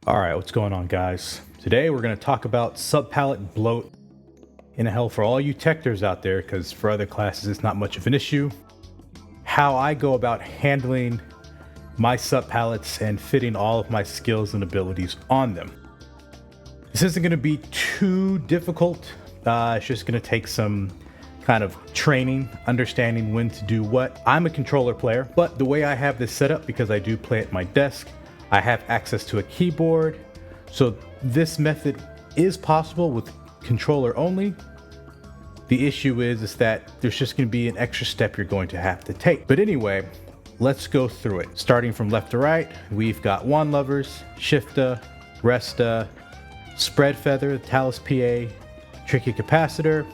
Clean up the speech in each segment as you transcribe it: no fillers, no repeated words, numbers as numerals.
Alright, what's going on, guys? Today we're going to talk about subpalette bloat in hell for all you Techters out there, because for other classes it's not much of an issue. How I go about handling my subpalettes and fitting all of my skills and abilities on them. This isn't going to be too difficult. It's just going to take some kind of training, understanding when to do what. I'm a controller player, but the way I have this set up, because I do play at my desk, I have access to a keyboard, so this method is possible with controller only. The issue is that there's just going to be an extra step you're going to have to take. But anyway, let's go through it. Starting from left to right, we've got wand levers, shifter, resta, spread feather, talus PA, tricky capacitor,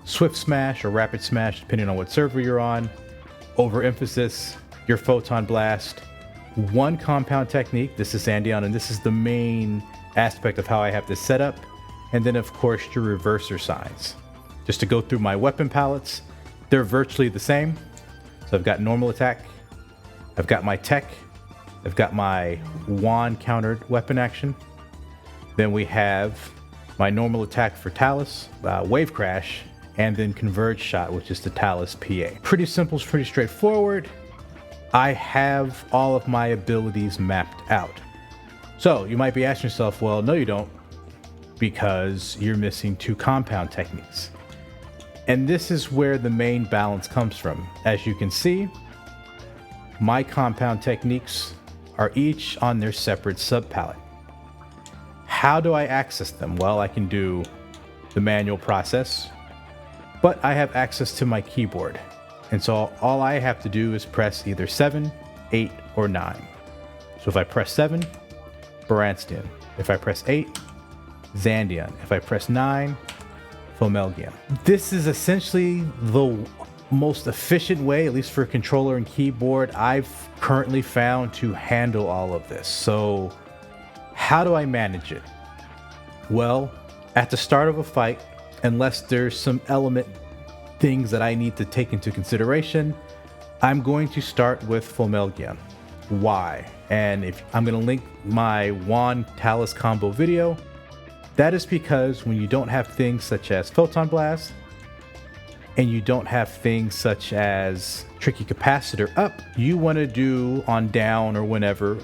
swift smash or rapid smash depending on what server you're on, overemphasis, your photon blast, one compound technique, this is Zandion, and this is the main aspect of how I have this set up, and then of course your reverser signs. Just to go through my weapon palettes, they're virtually the same. So I've got normal attack, I've got my tech, I've got my wand countered weapon action, then we have my normal attack for talus, wave crash, and then converge shot, which is the talus PA. Pretty simple, pretty straightforward. I have all of my abilities mapped out. So you might be asking yourself, well, no you don't, because you're missing two compound techniques. And this is where the main balance comes from. As you can see, my compound techniques are each on their separate subpalette. How do I access them? Well, I can do the manual process, but I have access to my keyboard. And so all I have to do is press either 7, 8, or 9. So if I press 7, Baranstian. If I press 8, Zandion. If I press 9, Fomelgian. This is essentially the most efficient way, at least for controller and keyboard, I've currently found to handle all of this. So how do I manage it? Well, at the start of a fight, unless there's some element things that I need to take into consideration, I'm going to start with Fomelgian. Why? And if I'm going to link my wand talus combo video, that is because when you don't have things such as photon blast and you don't have things such as tricky capacitor up, you want to do on down or whenever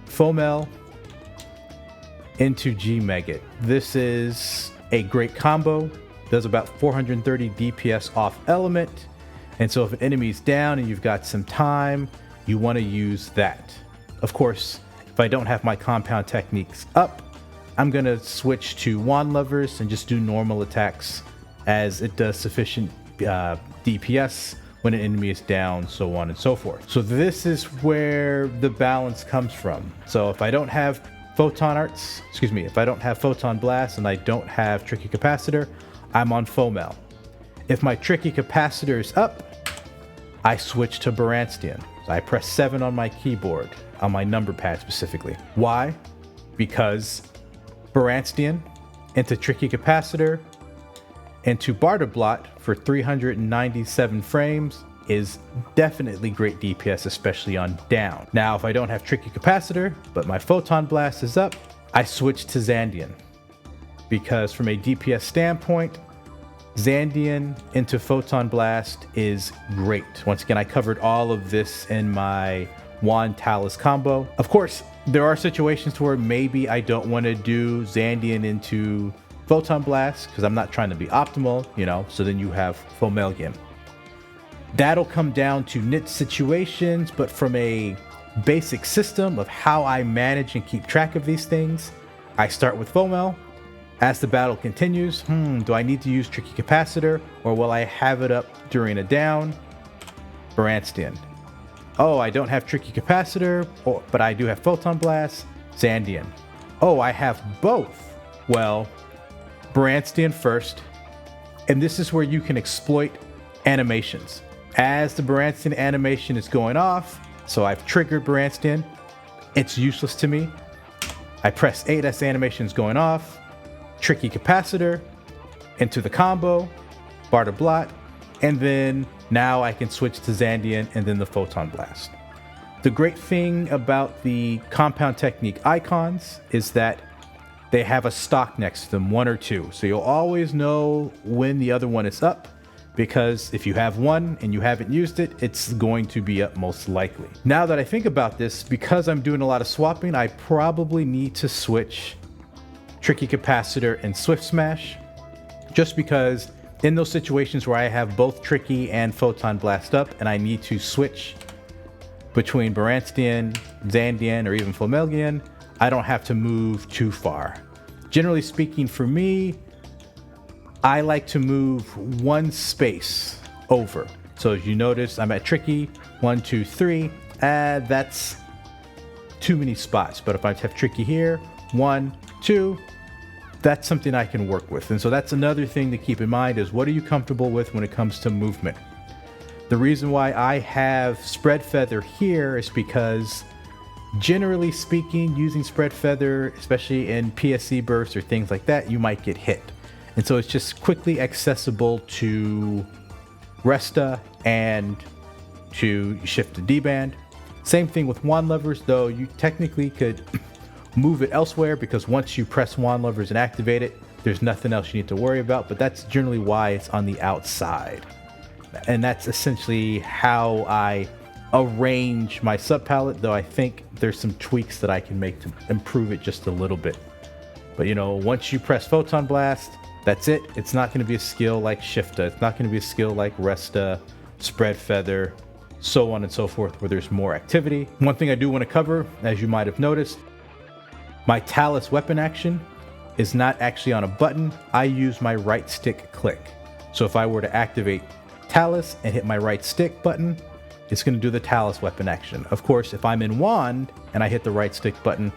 Fomel into G Megget. This is a great combo. Does about 430 DPS off element, and so if an enemy's down and you've got some time, you want to use that. Of course, if I don't have my compound techniques up, I'm going to switch to wand levers and just do normal attacks, as it does sufficient DPS when an enemy is down, so on and so forth. So this is where the balance comes from. So if I don't have photon arts, if I don't have photon blast and I don't have tricky capacitor, I'm on Fomel. If my tricky capacitor is up, I switch to Baranstian. So I press 7 on my keyboard, on my number pad specifically. Why? Because Baranstian into tricky capacitor into Bloat for 397 frames is definitely great DPS, especially on down. Now, if I don't have tricky capacitor, but my photon blast is up, I switch to Zandion. Because from a DPS standpoint, Zandion into Photon Blast is great. Once again, I covered all of this in my wand talus combo. Of course, there are situations where maybe I don't want to do Zandion into Photon Blast because I'm not trying to be optimal, so then you have Fomelgian. That'll come down to niche situations, but from a basic system of how I manage and keep track of these things, I start with Fomel. As the battle continues, do I need to use tricky capacitor, or will I have it up during a down? Baranstian. Oh, I don't have tricky capacitor, but I do have photon blast. Zandion. Oh, I have both. Well, Baranstian first, and this is where you can exploit animations. As the Baranstian animation is going off, so I've triggered Baranstian, it's useless to me. I press 8 as the animation is going off. Tricky capacitor into the combo, Bloat, and then now I can switch to Zandion and then the photon blast. The great thing about the compound technique icons is that they have a stock next to them, 1 or 2. So you'll always know when the other one is up, because if you have one and you haven't used it, it's going to be up most likely. Now that I think about this, because I'm doing a lot of swapping, I probably need to switch Tricky Capacitor and Swift Smash, just because in those situations where I have both Tricky and Photon Blast up and I need to switch between Baranstian, Zandian, or even Flamelgian, I don't have to move too far. Generally speaking, for me, I like to move 1 space over. So as you notice, I'm at Tricky, 1, 2, 3. That's too many spots. But if I have Tricky here, 1, 2, that's something I can work with. And so that's another thing to keep in mind is what are you comfortable with when it comes to movement? The reason why I have Spread Feather here is because generally speaking, using Spread Feather, especially in PSC bursts or things like that, you might get hit. And so it's just quickly accessible to Resta and to shift to D-band. Same thing with wand levers, though you technically could move it elsewhere because once you press wand levers and activate it, there's nothing else you need to worry about, but that's generally why it's on the outside. And that's essentially how I arrange my sub palette, though I think there's some tweaks that I can make to improve it just a little bit. But you know, once you press Photon Blast, that's it. It's not going to be a skill like Shifta. It's not going to be a skill like Resta, Spread Feather, so on and so forth, where there's more activity. One thing I do want to cover, as you might have noticed, my Talus weapon action is not actually on a button. I use my right stick click. So if I were to activate Talus and hit my right stick button, it's going to do the Talus weapon action. Of course, if I'm in Wand and I hit the right stick button,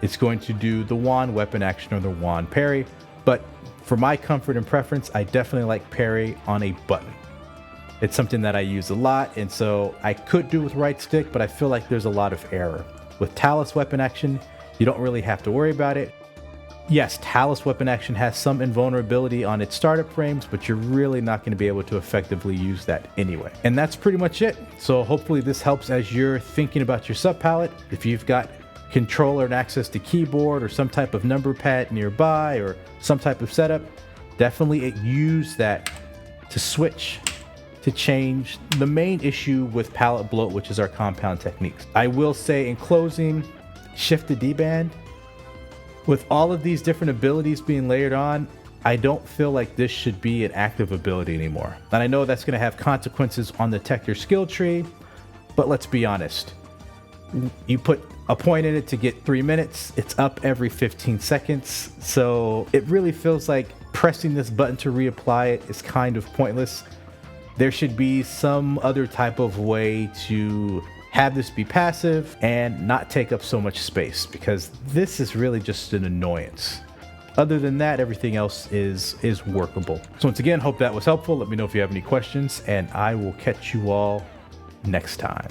it's going to do the Wand weapon action or the Wand parry. But for my comfort and preference, I definitely like parry on a button. It's something that I use a lot, and so I could do with right stick, but I feel like there's a lot of error. With Talus weapon action, you don't really have to worry about it. Yes, Talus weapon action has some invulnerability on its startup frames, but you're really not going to be able to effectively use that anyway. And that's pretty much it. So hopefully this helps as you're thinking about your sub palette. If you've got controller and access to keyboard or some type of number pad nearby or some type of setup, definitely use that to switch, to change. The main issue with palette bloat, which is our compound techniques. I will say in closing, shift to D-band. With all of these different abilities being layered on, I don't feel like this should be an active ability anymore. And I know that's going to have consequences on the Techter skill tree, but let's be honest. You put a point in it to get 3 minutes, it's up every 15 seconds. So it really feels like pressing this button to reapply it is kind of pointless. There should be some other type of way to have this be passive and not take up so much space, because this is really just an annoyance. Other than that, everything else is workable. So once again, hope that was helpful. Let me know if you have any questions, and I will catch you all next time.